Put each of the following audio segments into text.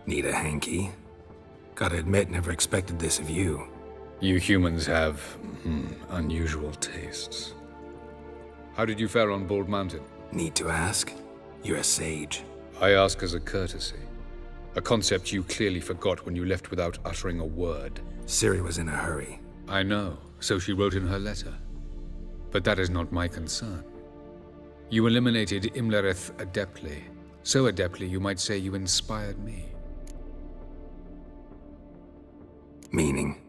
Need a hanky? Gotta admit, never expected this of you. You humans have, unusual tastes. How did you fare on Bald Mountain? Need to ask? You're a sage. I ask as a courtesy. A concept you clearly forgot when you left without uttering a word. Ciri was in a hurry. I know, so she wrote in her letter. But that is not my concern. You eliminated Imlerith adeptly. So adeptly, you might say you inspired me. Meaning?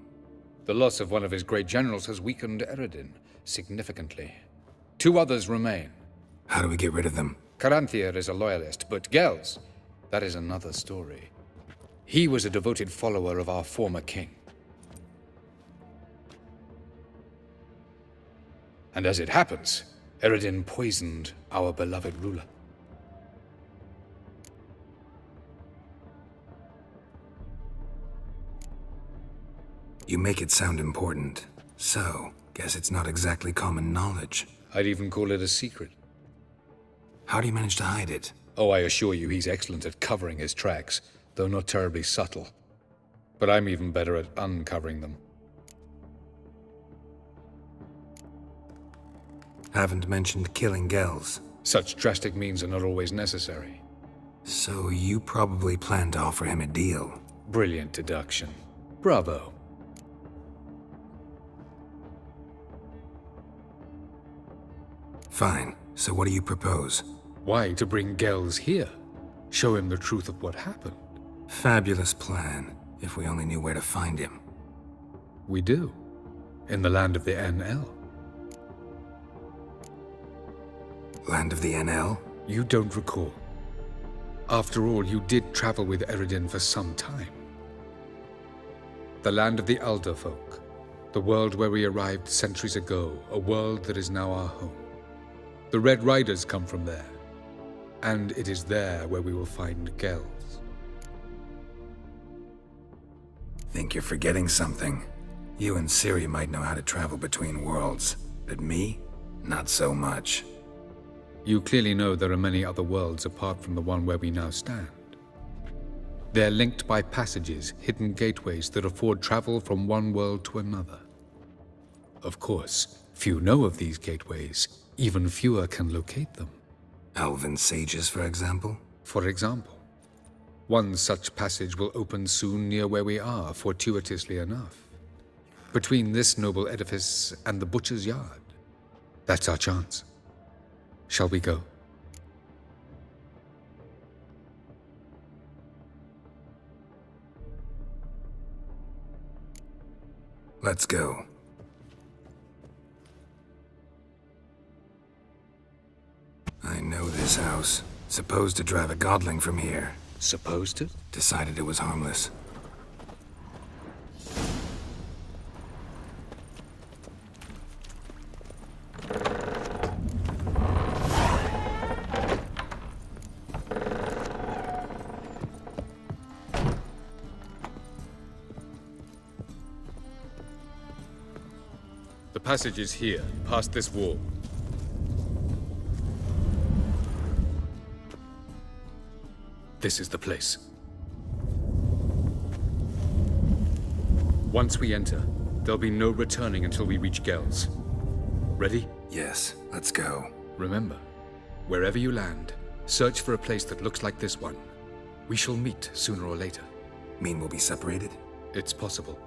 The loss of one of his great generals has weakened Eredin significantly. 2 others remain. How do we get rid of them? Caranthir is a loyalist, but Gels, that is another story. He was a devoted follower of our former king. And as it happens, Eredin poisoned our beloved ruler. You make it sound important. So, guess it's not exactly common knowledge. I'd even call it a secret. How do you manage to hide it? Oh, I assure you he's excellent at covering his tracks, though not terribly subtle. But I'm even better at uncovering them. Haven't mentioned killing Gels. Such drastic means are not always necessary. So you probably plan to offer him a deal. Brilliant deduction. Bravo. Fine. So what do you propose? Why, to bring Gels here? Show him the truth of what happened. Fabulous plan, if we only knew where to find him. We do. In the land of the NL. Land of the NL? You don't recall. After all, you did travel with Eredin for some time. The land of the Elder Folk. The world where we arrived centuries ago. A world that is now our home. The Red Riders come from there. And it is there where we will find Gels. Think you're forgetting something. You and Ciri might know how to travel between worlds, but me? Not so much. You clearly know there are many other worlds apart from the one where we now stand. They're linked by passages, hidden gateways that afford travel from one world to another. Of course, few know of these gateways. Even fewer can locate them. Elven sages, for example? For example. One such passage will open soon near where we are, fortuitously enough. Between this noble edifice and the butcher's yard. That's our chance. Shall we go? Let's go. I know this house. Supposed to drive a godling from here. Supposed to? Decided it was harmless. The passage is here, past this wall. This is the place. Once we enter, there'll be no returning until we reach Gels. Ready? Yes, let's go. Remember, wherever you land, search for a place that looks like this one. We shall meet sooner or later. Mean we'll be separated? It's possible.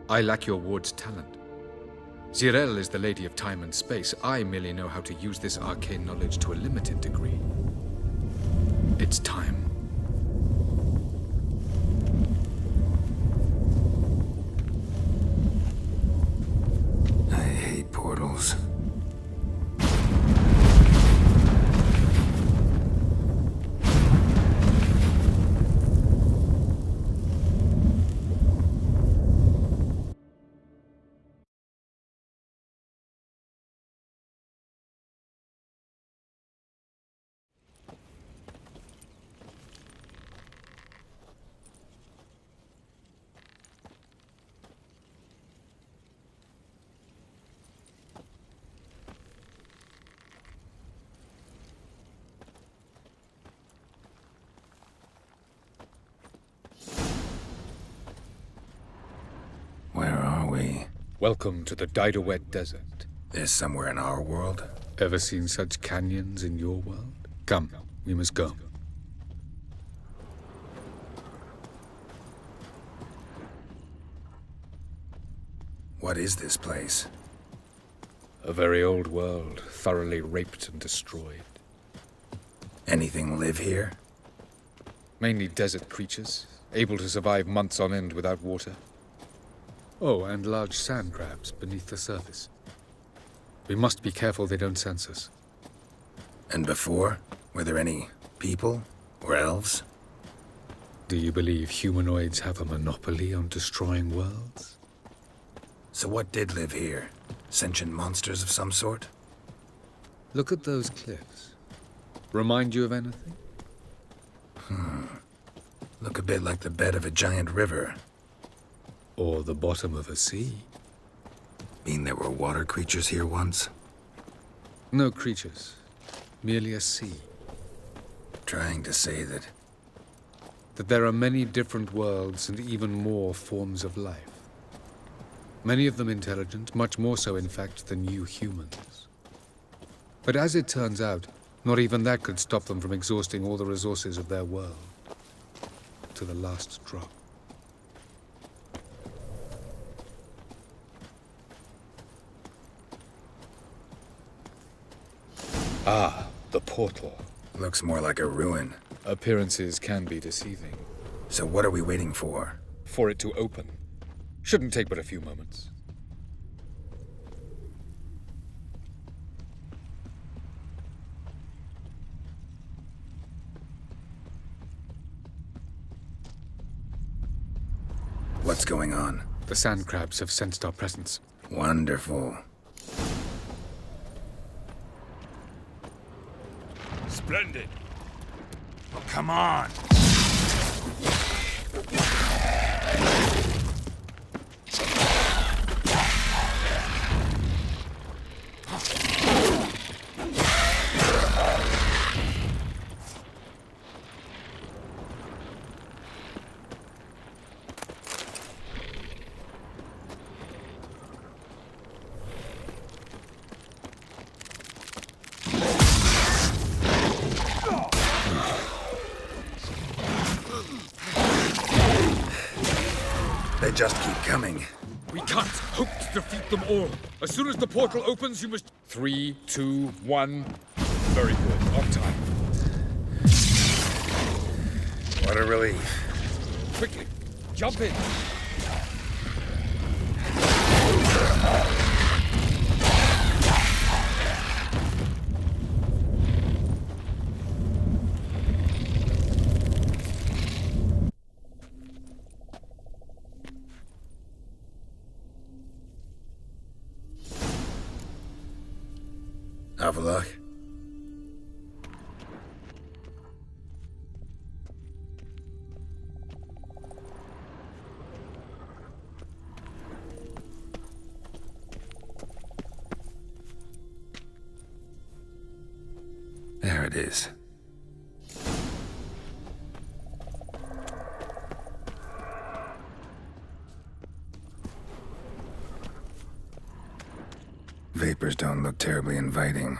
I lack your ward's talent. Zirel is the Lady of Time and Space. I merely know how to use this arcane knowledge to a limited degree. It's time. I hate portals. Welcome to the Daidaret Desert. This somewhere in our world? Ever seen such canyons in your world? Come, we must go. What is this place? A very old world, thoroughly raped and destroyed. Anything live here? Mainly desert creatures, able to survive months on end without water. Oh, and large sand crabs beneath the surface. We must be careful they don't sense us. And before? Were there any people? Or elves? Do you believe humanoids have a monopoly on destroying worlds? So what did live here? Sentient monsters of some sort? Look at those cliffs. Remind you of anything? Look a bit like the bed of a giant river. Or the bottom of a sea? Mean there were water creatures here once? No creatures. Merely a sea. Trying to say that... That there are many different worlds and even more forms of life. Many of them intelligent, much more so in fact than you humans. But as it turns out, not even that could stop them from exhausting all the resources of their world. To the last drop. Ah, the portal. Looks more like a ruin. Appearances can be deceiving. So what are we waiting for? For it to open. Shouldn't take but a few moments. What's going on? The sand crabs have sensed our presence. Wonderful. Splendid. Oh, come on. They just keep coming. We can't hope to defeat them all. As soon as the portal opens, you must... 3, 2, 1. Very good. On time. What a relief. Quickly, jump in. Avallac'h? There it is. Vapors don't look terribly inviting.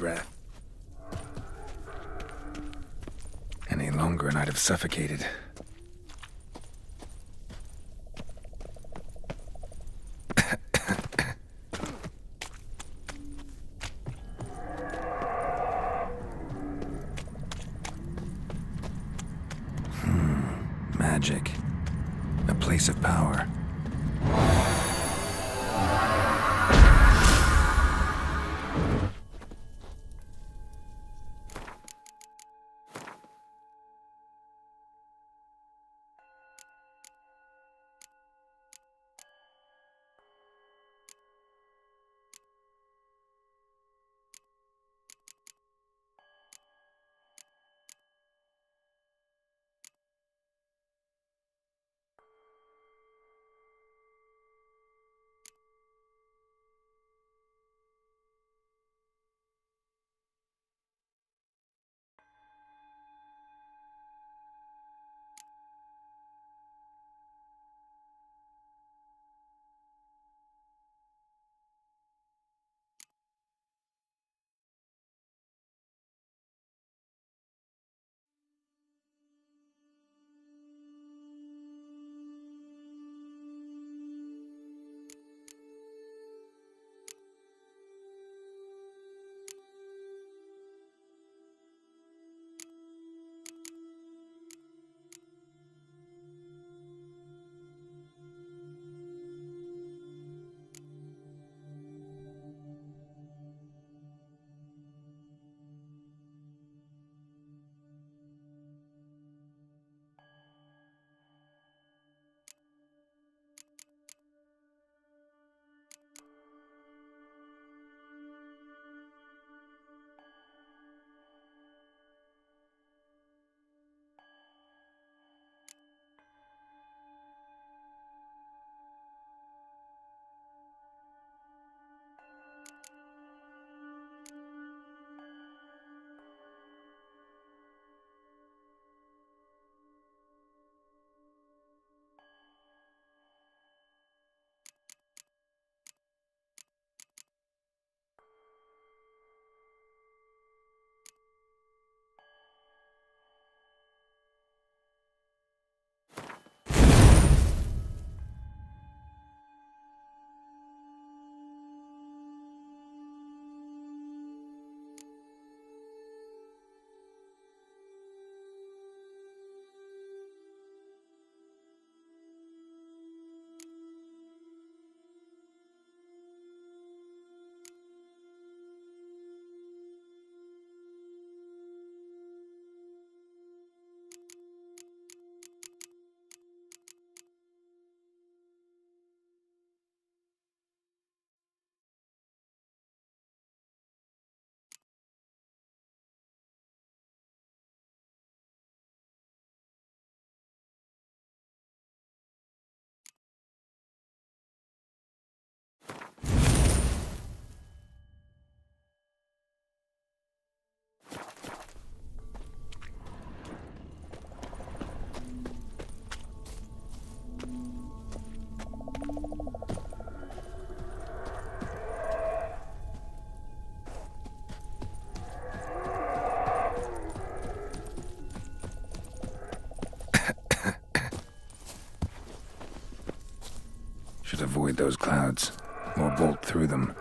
breath. Any longer and I'd have suffocated. Magic. A place of power. Should avoid those clouds, or bolt through them.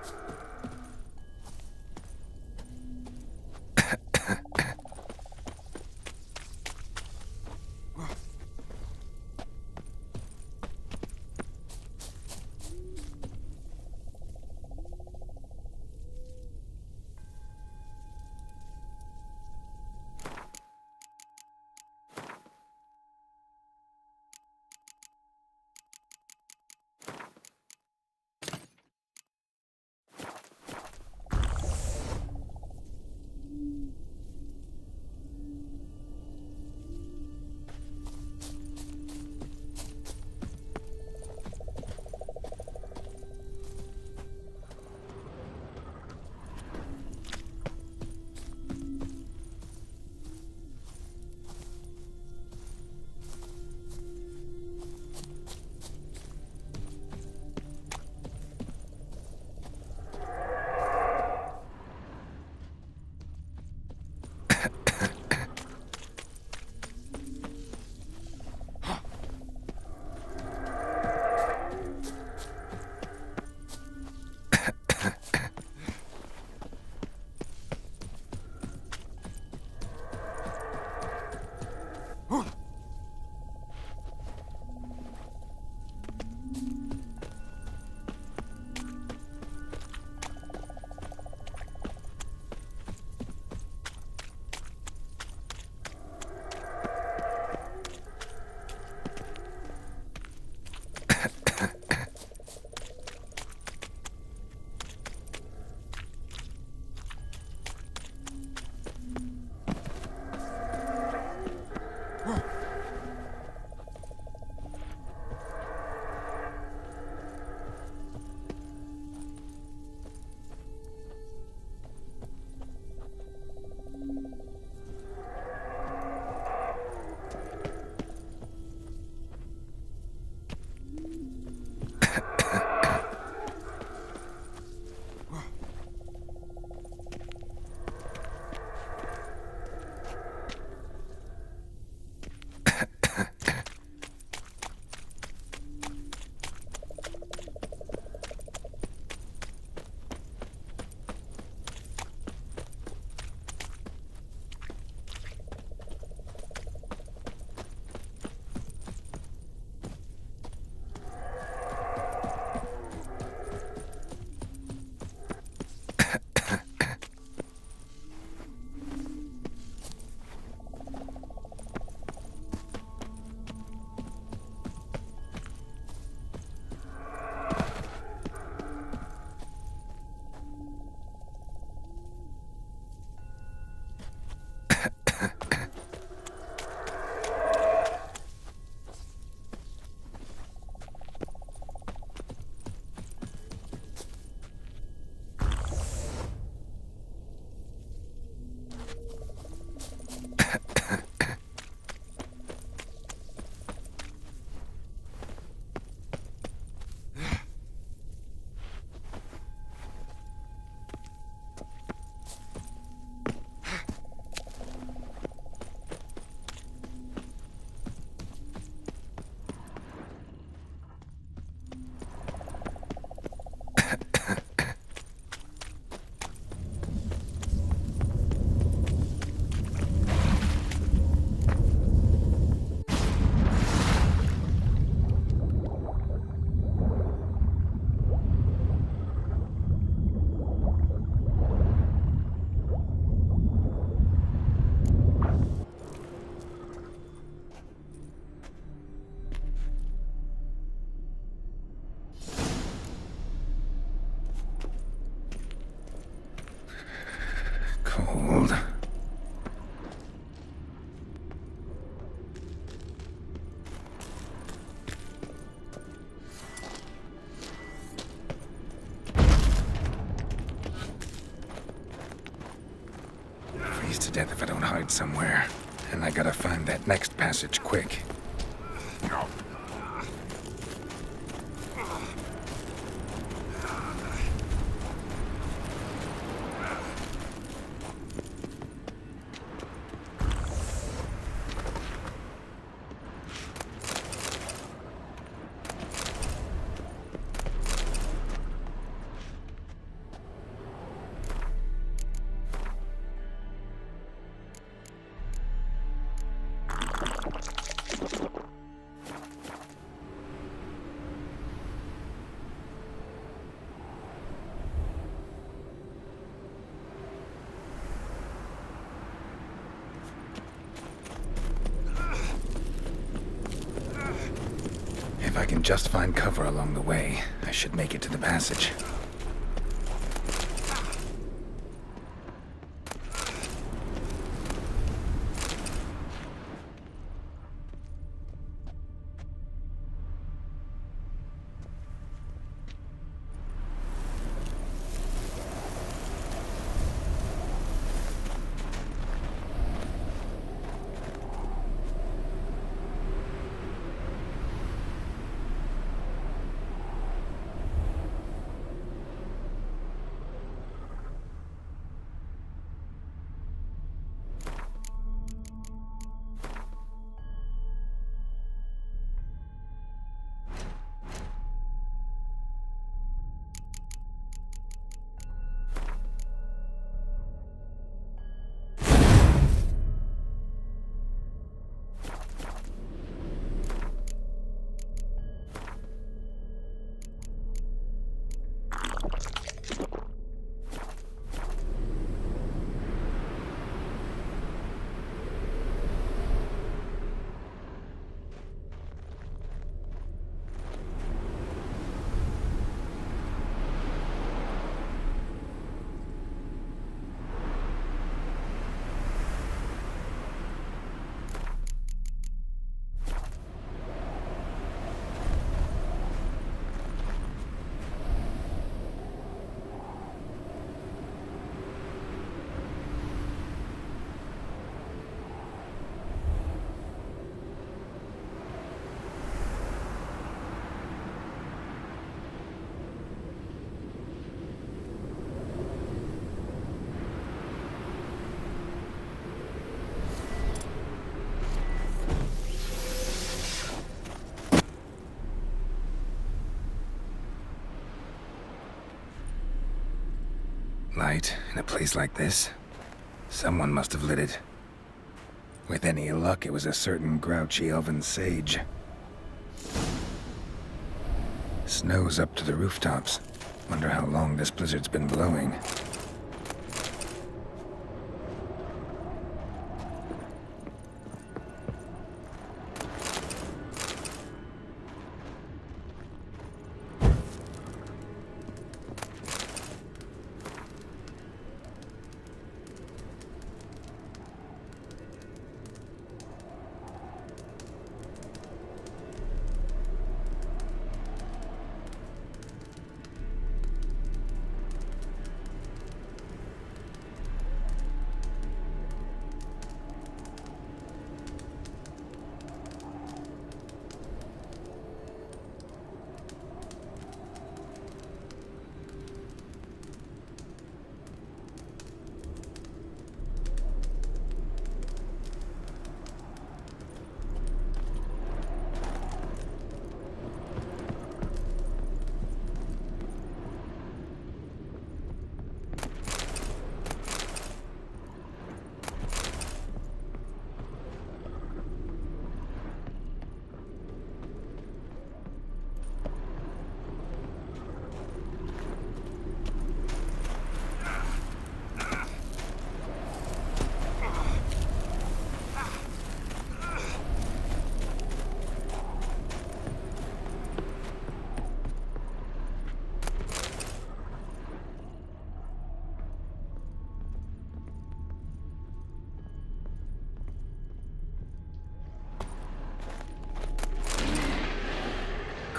freeze to death if I don't hide somewhere. And I gotta find that next passage quick. If I can just find cover along the way, I should make it to the passage. Light in a place like this? Someone must have lit it. With any luck, it was a certain grouchy elven sage. Snow's up to the rooftops. Wonder how long this blizzard's been blowing.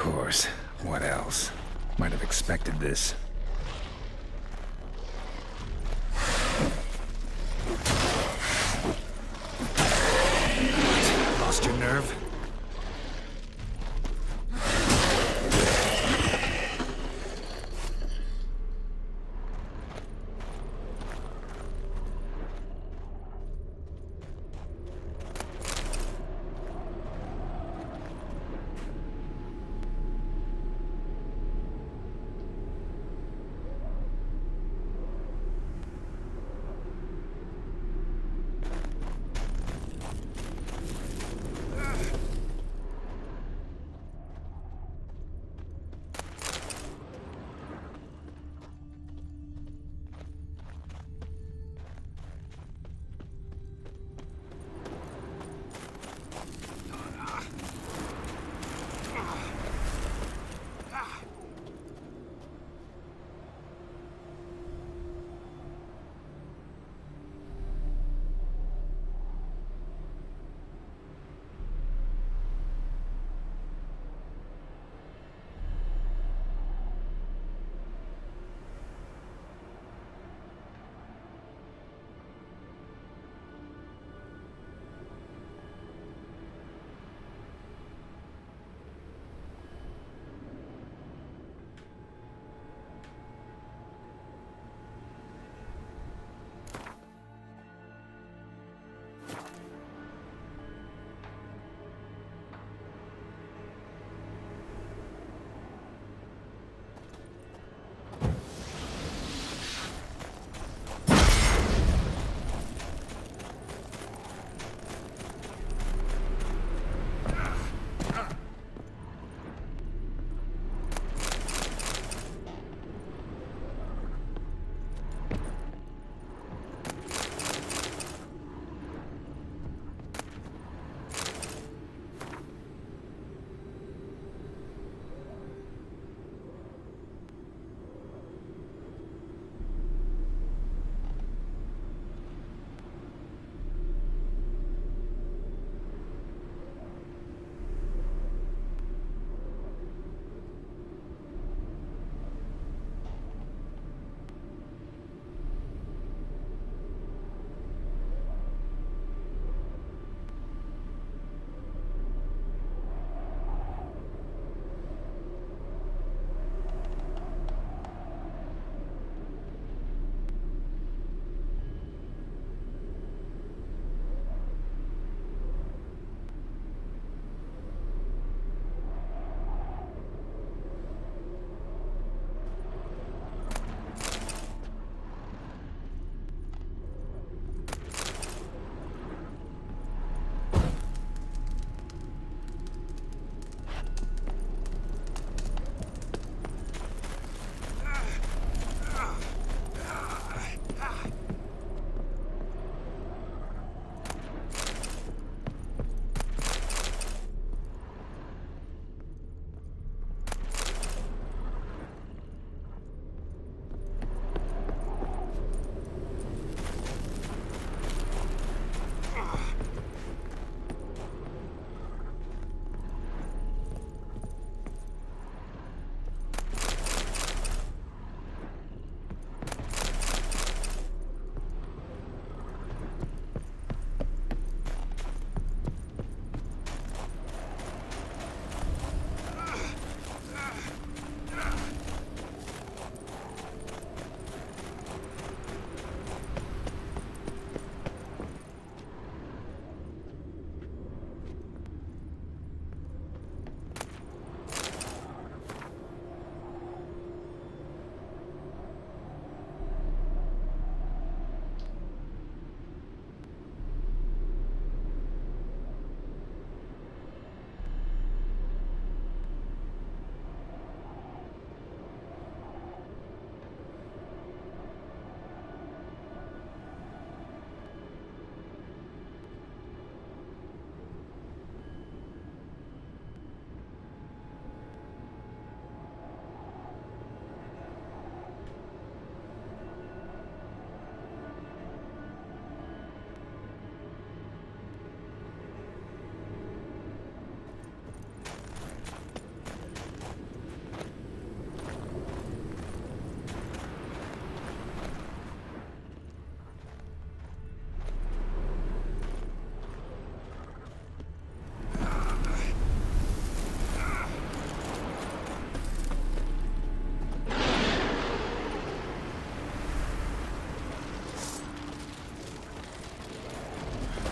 Of course. What else? Might have expected this.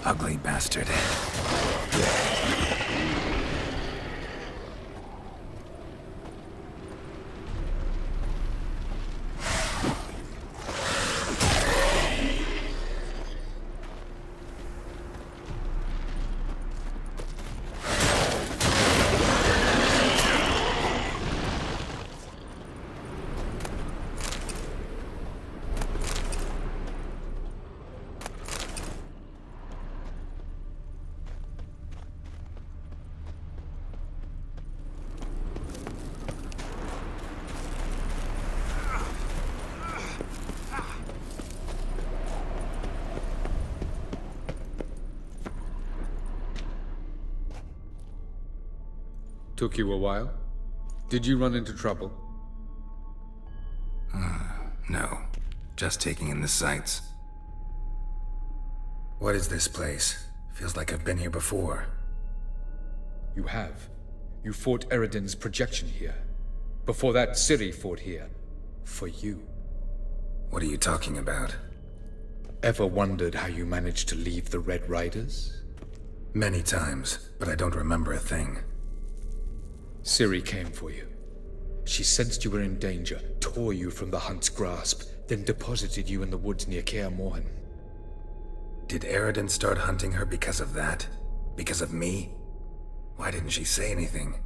ugly bastard. Took you a while? Did you run into trouble? No. Just taking in the sights. What is this place? Feels like I've been here before. You have. You fought Eredin's projection here. Before that, Ciri fought here. For you. What are you talking about? Ever wondered how you managed to leave the Red Riders? Many times, but I don't remember a thing. Ciri came for you. She sensed you were in danger, tore you from the Hunt's grasp, then deposited you in the woods near Kaer Morhen. Did Eredin start hunting her because of that? Because of me? Why didn't she say anything?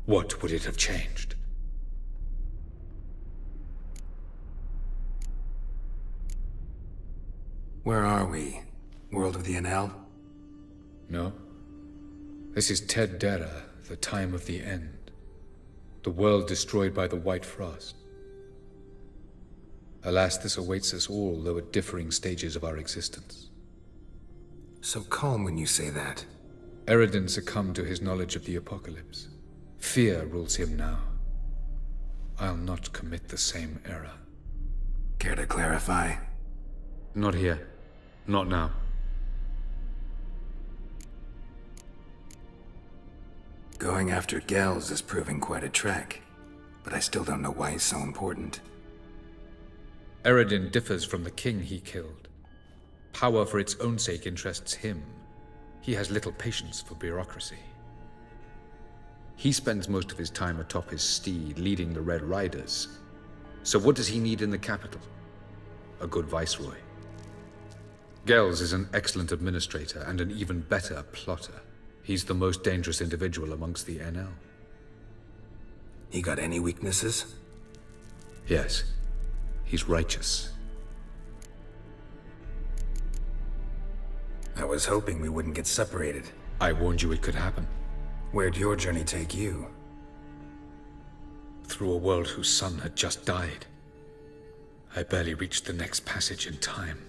What would it have changed? Where are we? World of the Enel? No. This is Ted Dara, the time of the end. The world destroyed by the White Frost. Alas, this awaits us all, though at differing stages of our existence. So calm when you say that. Eredin succumbed to his knowledge of the apocalypse. Fear rules him now. I'll not commit the same error. Care to clarify? Not here. Not now. Going after Gels is proving quite a trek, but I still don't know why he's so important. Eredin differs from the king he killed. Power for its own sake interests him. He has little patience for bureaucracy. He spends most of his time atop his steed, leading the Red Riders. So what does he need in the capital? A good viceroy. Gels is an excellent administrator and an even better plotter. He's the most dangerous individual amongst the Enel. He got any weaknesses? Yes. He's righteous. I was hoping we wouldn't get separated. I warned you it could happen. Where'd your journey take you? Through a world whose sun had just died. I barely reached the next passage in time.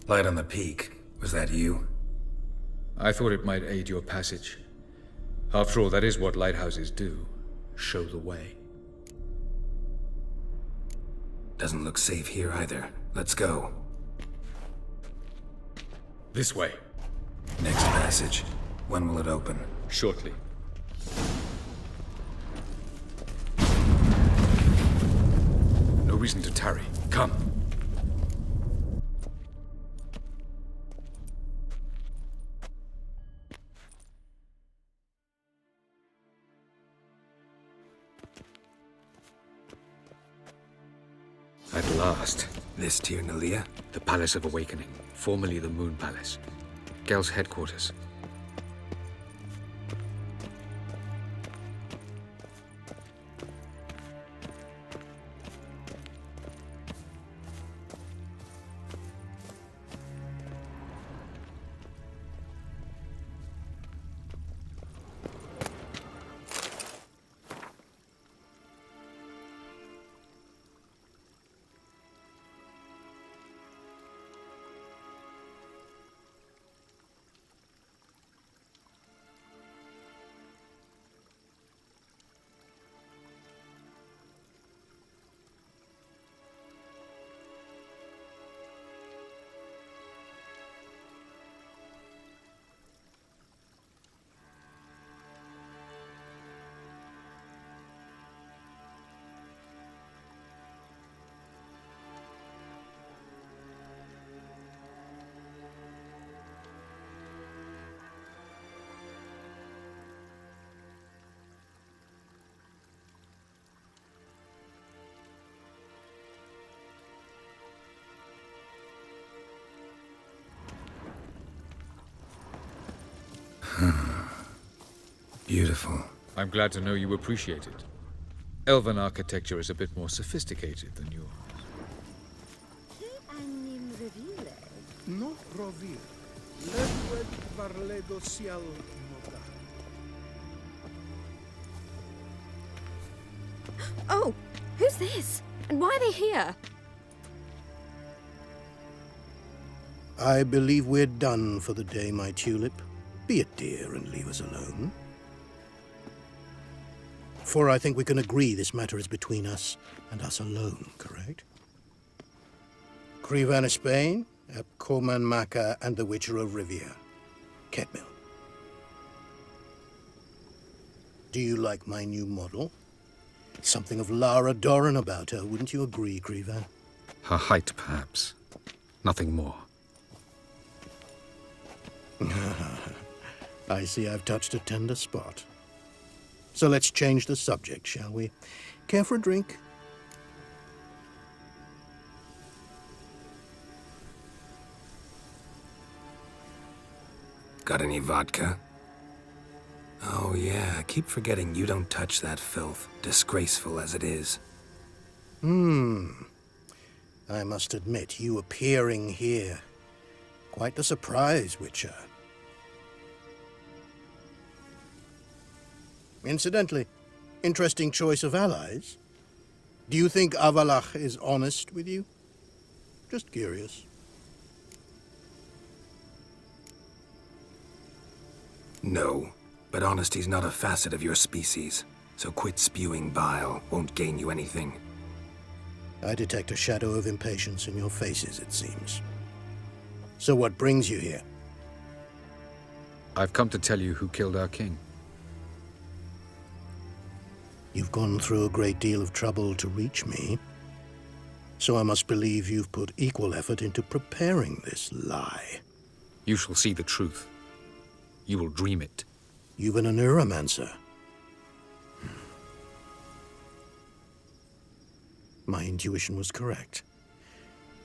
Light on the peak. Was that you? I thought it might aid your passage. After all, that is what lighthouses do. Show the way. Doesn't look safe here either. Let's go. This way. Next passage. When will it open? Shortly. No reason to tarry. Come. At last. This Tir Nalia? The Palace of Awakening, formerly the Moon Palace. Gel's headquarters. Beautiful. I'm glad to know you appreciate it. Elven architecture is a bit more sophisticated than yours. No rovir. Ledwed varledo sial nota. Oh, who's this? And why are they here? I believe we're done for the day, my tulip. Be a dear and leave us alone. For I think we can agree this matter is between us and us alone, correct? Crevan Spain, Coman Maka, and the Witcher of Rivia. Ketmil. Do you like my new model? Something of Lara Doran about her, wouldn't you agree, Crevan? Her height, perhaps. Nothing more. I see I've touched a tender spot. So let's change the subject, shall we? Care for a drink? Got any vodka? Oh yeah, I keep forgetting you don't touch that filth, disgraceful as it is. I must admit, you appearing here. Quite the surprise, Witcher. Incidentally, interesting choice of allies. Do you think Avallac'h is honest with you? Just curious. No, but honesty's not a facet of your species, so quit spewing bile, won't gain you anything. I detect a shadow of impatience in your faces, it seems. So what brings you here? I've come to tell you who killed our king. You've gone through a great deal of trouble to reach me, so I must believe you've put equal effort into preparing this lie. You shall see the truth. You will dream it. You've been a neuromancer. My intuition was correct.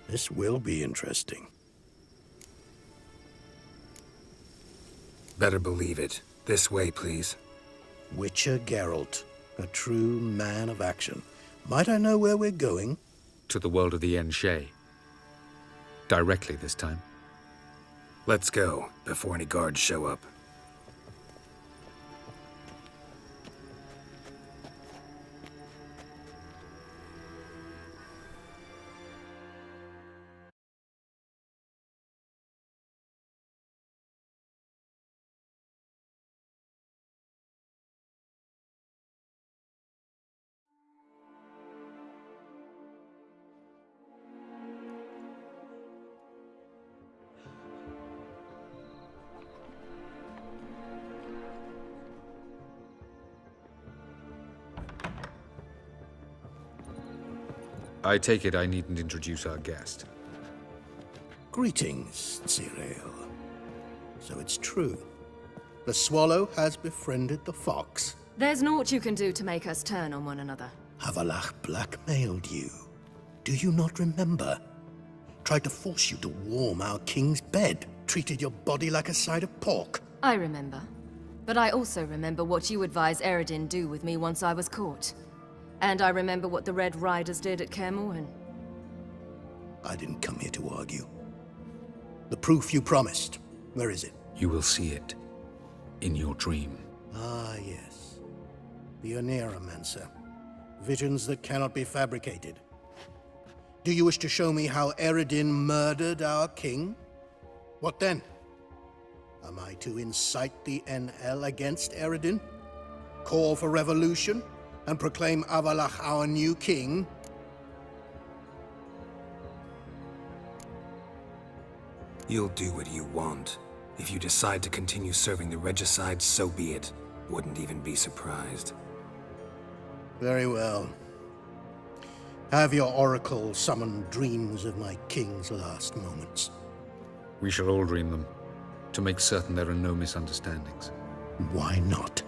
This will be interesting. Better believe it. This way, please. Witcher Geralt, a true man of action. Might I know where we're going? To the world of the Aen Seidhe. Directly this time. Let's go, before any guards show up. I take it I needn't introduce our guest. Greetings, Cyril. So it's true. The swallow has befriended the fox. There's naught you can do to make us turn on one another. Avallac'h blackmailed you. Do you not remember? Tried to force you to warm our king's bed. Treated your body like a side of pork. I remember. But I also remember what you advised Eredin do with me once I was caught. And I remember what the Red Riders did at Kaer Morhen. I didn't come here to argue. The proof you promised, where is it? You will see it. In your dream. Ah, yes. The Oneiromancer. Visions that cannot be fabricated. Do you wish to show me how Eredin murdered our king? What then? Am I to incite the NL against Eredin? Call for revolution? And proclaim Avallac'h our new king? You'll do what you want. If you decide to continue serving the regicide, so be it. Wouldn't even be surprised. Very well. Have your oracle summon dreams of my king's last moments. We shall all dream them, to make certain there are no misunderstandings. Why not?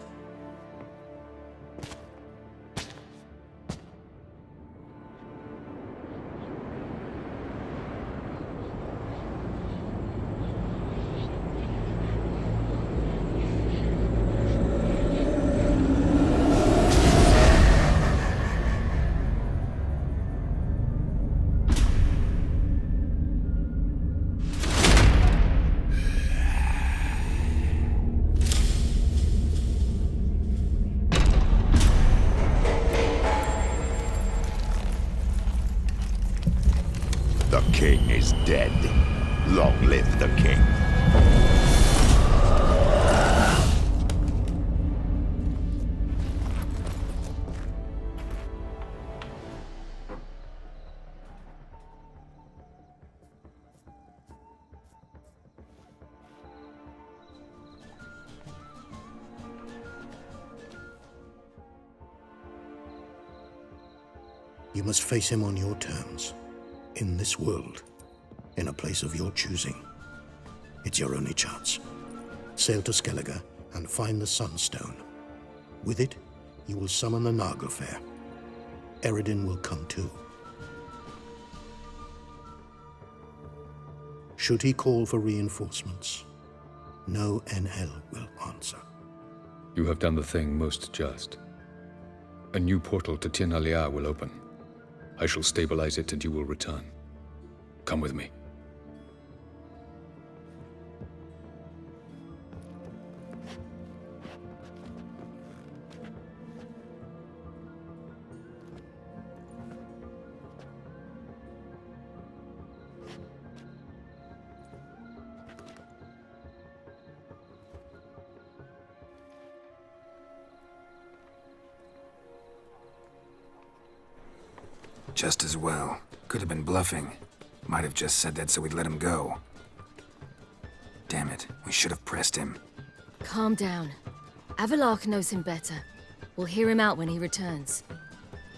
The king is dead. Long live the king. You must face him on your terms. In this world. In a place of your choosing. It's your only chance. Sail to Skellige and find the Sunstone. With it, you will summon the Naglfar. Eredin will come too. Should he call for reinforcements, no NL will answer. You have done the thing most just. A new portal to Tir na Liar will open. I shall stabilize it and you will return. Come with me. Just as well. Could have been bluffing. Might have just said that so we'd let him go. Damn it, we should have pressed him. Calm down. Avallac'h knows him better. We'll hear him out when he returns.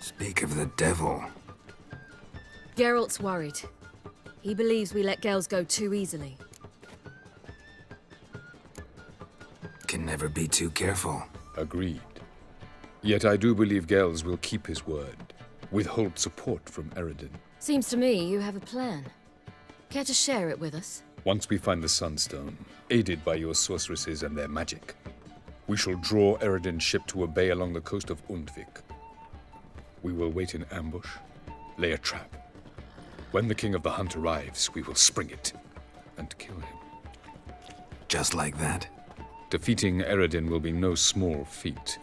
Speak of the devil. Geralt's worried. He believes we let Gels go too easily. Can never be too careful. Agreed. Yet I do believe Gels will keep his word. Withhold support from Eredin. Seems to me you have a plan. Care to share it with us? Once we find the Sunstone, aided by your sorceresses and their magic, we shall draw Eredin's ship to a bay along the coast of Undvik. We will wait in ambush, lay a trap. When the King of the Hunt arrives, we will spring it and kill him. Just like that? Defeating Eredin will be no small feat,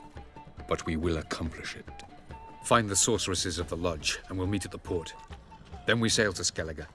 but we will accomplish it. Find the sorceresses of the lodge, and we'll meet at the port. Then we sail to Skellige.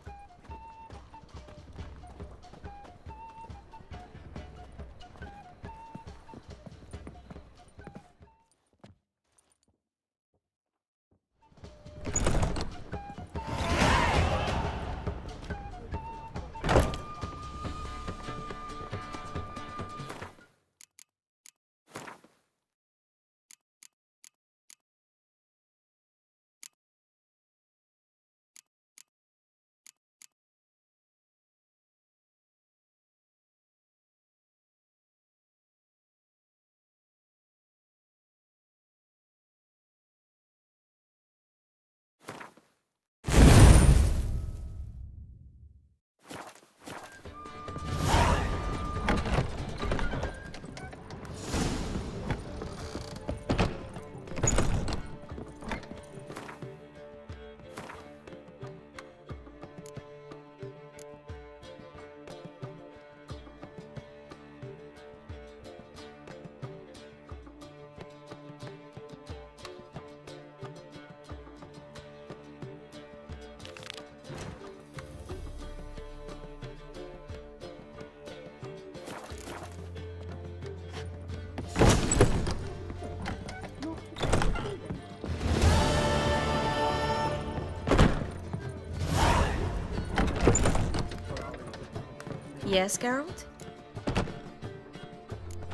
Yes, Geralt?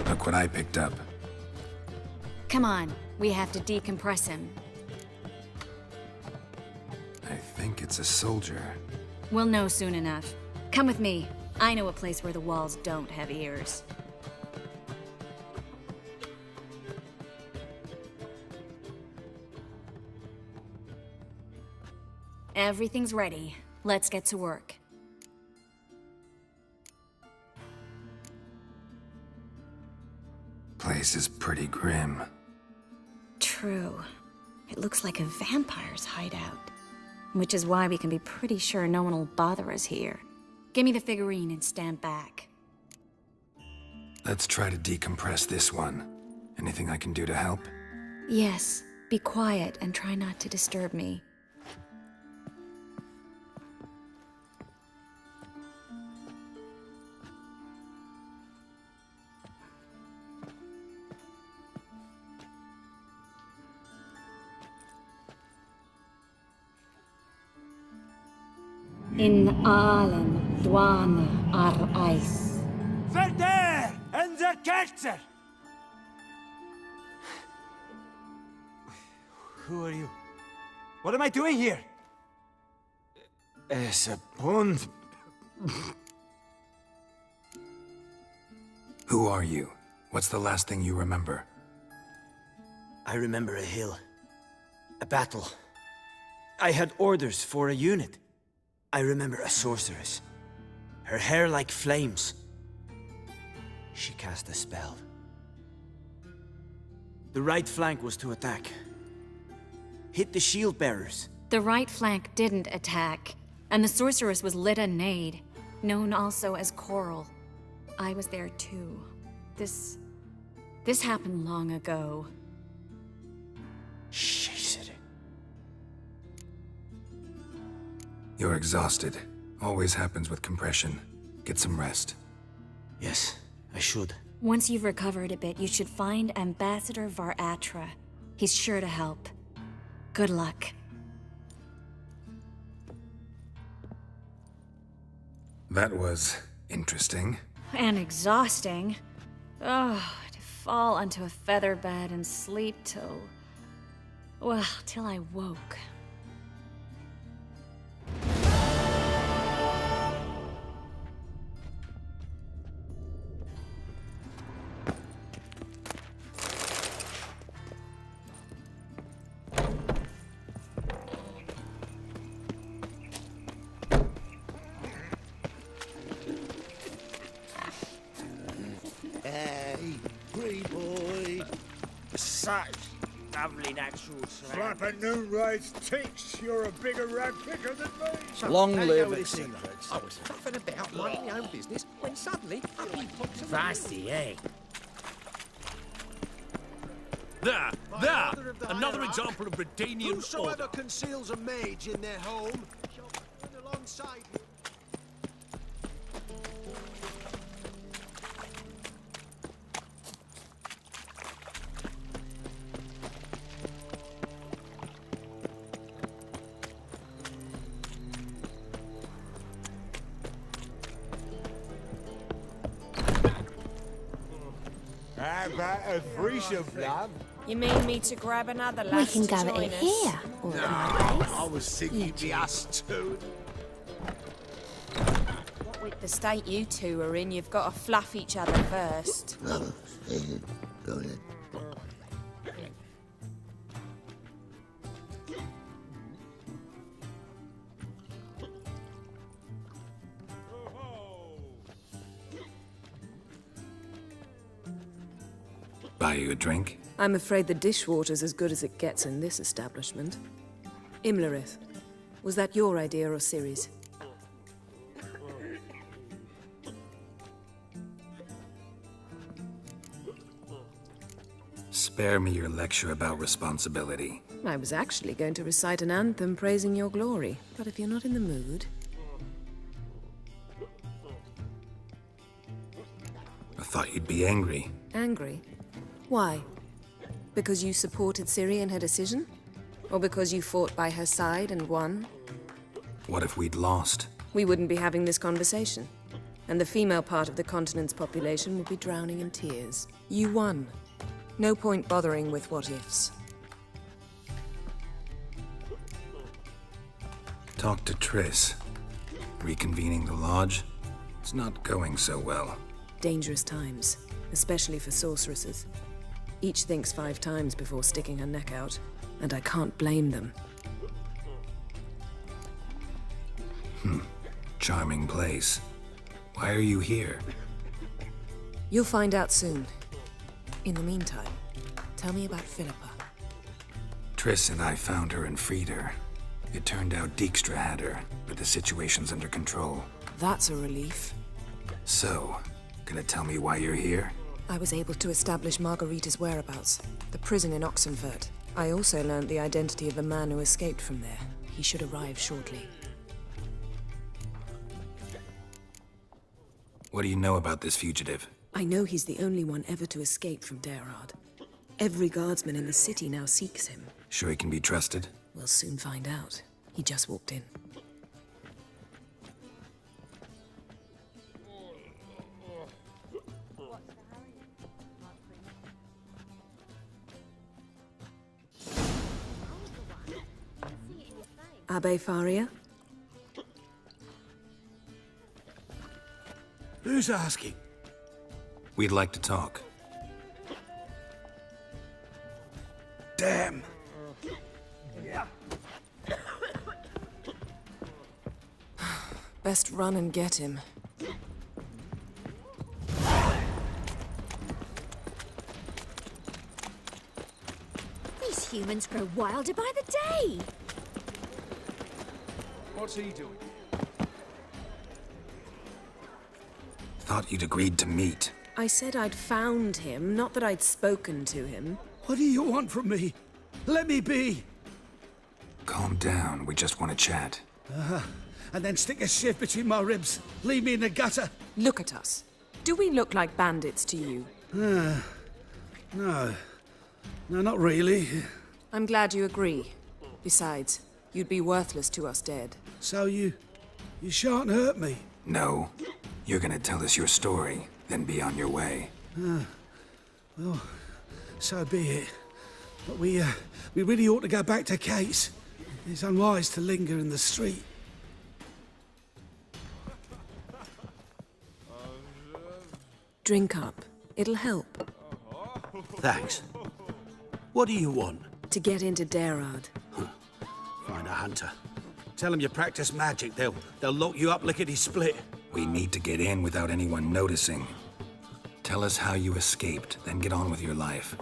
Look what I picked up. Come on, we have to decompress him. I think it's a soldier. We'll know soon enough. Come with me. I know a place where the walls don't have ears. Everything's ready. Let's get to work. Place is pretty grim. True. It looks like a vampire's hideout. Which is why we can be pretty sure no one will bother us here. Give me the figurine and stand back. Let's try to decompress this one. Anything I can do to help? Yes, be quiet and try not to disturb me. In Aalen, Dwana, ar Eis. Verder and the Kerzer! Who are you? What am I doing here? Es a pond. Who are you? What's the last thing you remember? I remember a hill. A battle. I had orders for a unit. I remember a sorceress. Her hair like flames. She cast a spell. The right flank was to attack. Hit the shield bearers. The right flank didn't attack, and the sorceress was Lyda Nade, known also as Coral. I was there too. This happened long ago. Shit. You're exhausted. Always happens with compression. Get some rest. Yes, I should. Once you've recovered a bit, you should find Ambassador Var-Atra. He's sure to help. Good luck. That was interesting. And exhausting. Oh, to fall onto a feather bed and sleep till... well, till I woke. Hey, pretty boy. Such lovely natural Slap a Noonraid's teats. You're a bigger rat kicker than me. Long How live you the know secrets. I was faffing about minding my own business when suddenly up he pops a Fancy, eh? There! Another example of Redanian Whosoever order. conceals a mage in their home shall be brought alongside him. How about a threesome, love? You mean me to grab another We lass can to go join it us? here, or at my place. I was thinking it'd be us two. What with the state you two are in, you've got to fluff each other first. Go ahead. Buy you a drink? I'm afraid the dishwater's as good as it gets in this establishment. Imlerith, was that your idea or Ciri's? Spare me your lecture about responsibility. I was actually going to recite an anthem praising your glory, but if you're not in the mood... I thought you'd be angry. Angry? Why? Because you supported Ciri in her decision? Or because you fought by her side and won? What if we'd lost? We wouldn't be having this conversation. And the female part of the continent's population would be drowning in tears. You won. No point bothering with what-ifs. Talk to Triss. Reconvening the lodge? It's not going so well. Dangerous times, especially for sorceresses. Each thinks 5 times before sticking her neck out, and I can't blame them. Charming place. Why are you here? You'll find out soon. In the meantime, tell me about Philippa. Triss and I found her and freed her. It turned out Dijkstra had her, but the situation's under control. That's a relief. So, gonna tell me why you're here? I was able to establish Margarita's whereabouts, the prison in Oxenfurt. I also learned the identity of the man who escaped from there. He should arrive shortly. What do you know about this fugitive? I know he's the only one ever to escape from Daerard. Every guardsman in the city now seeks him. Sure he can be trusted? We'll soon find out. He just walked in. Abbe Faria? Who's asking? We'd like to talk. Damn. Best run and get him. These humans grow wilder by the day. What's he doing? Thought you'd agreed to meet. I said I'd found him, not that I'd spoken to him. What do you want from me? Let me be. Calm down, we just want to chat. And then stick a shiv between my ribs. Leave me in the gutter. Look at us. Do we look like bandits to you? No. No, not really. I'm glad you agree. Besides, you'd be worthless to us dead. So you shan't hurt me? No. You're gonna tell us your story, then be on your way. Well, so be it. But we really ought to go back to Kate's. It's unwise to linger in the street. Drink up. It'll help. Thanks. What do you want? To get into Daerad. Find a hunter. Tell them you practice magic. They'll lock you up lickety-split. We need to get in without anyone noticing. Tell us how you escaped, then get on with your life.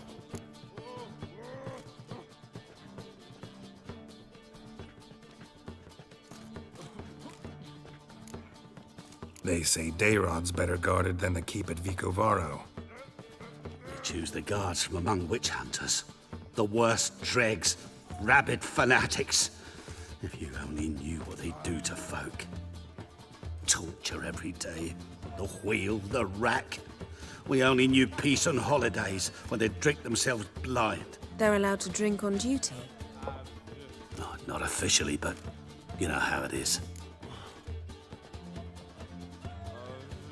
They say Daerad's better guarded than the keep at Vicovaro. They choose the guards from among witch hunters. The worst dregs, rabid fanatics. If you only knew what they do to folk. Torture every day. The wheel, the rack. We only knew peace on holidays when they'd drink themselves blind. They're allowed to drink on duty? Oh, not officially, but you know how it is.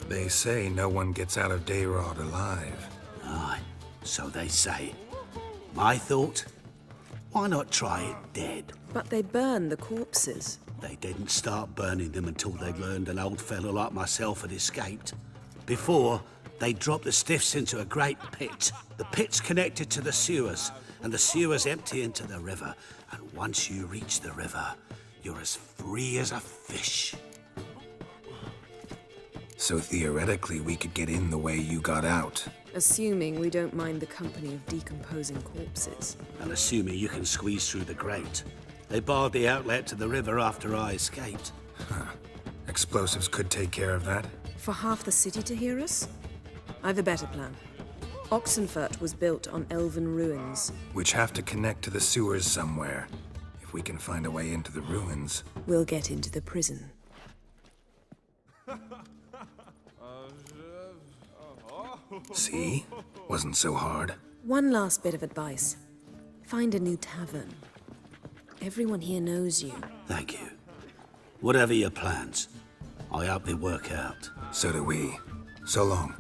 They say no one gets out of Daerad alive. Aye, so they say. My thought? Why not try it dead? But they burn the corpses. They didn't start burning them until they'd learned an old fellow like myself had escaped. Before, they dropped the stiffs into a great pit. The pit's connected to the sewers, and the sewers empty into the river. And once you reach the river, you're as free as a fish. So theoretically, we could get in the way you got out. Assuming we don't mind the company of decomposing corpses. And assuming you can squeeze through the grate. They barred the outlet to the river after I escaped. Huh. Explosives could take care of that. For half the city to hear us? I've a better plan. Oxenfurt was built on elven ruins. Which have to connect to the sewers somewhere. If we can find a way into the ruins. We'll get into the prison. See? Wasn't so hard. One last bit of advice. Find a new tavern. Everyone here knows you. Thank you. Whatever your plans, I hope they work out. So do we. So long.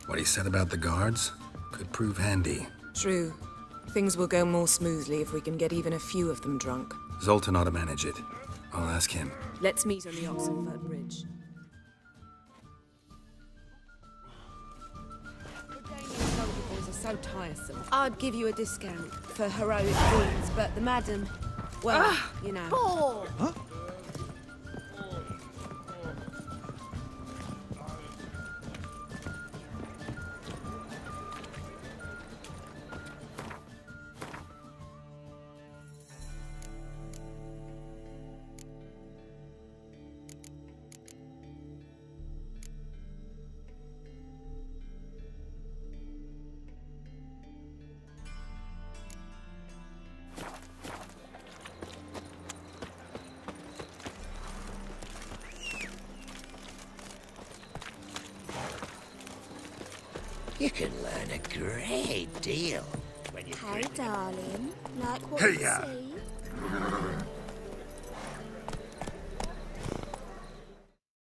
What he said about the guards could prove handy. True. Things will go more smoothly if we can get even a few of them drunk. Zoltan ought to manage it. I'll ask him. Let's meet on the Oxenfurt Bridge. Are so tiresome. I'd give you a discount for heroic deeds, but the madam, well, you know. Huh? You can learn a great deal when you Hey, darling. Like what Hey, you see?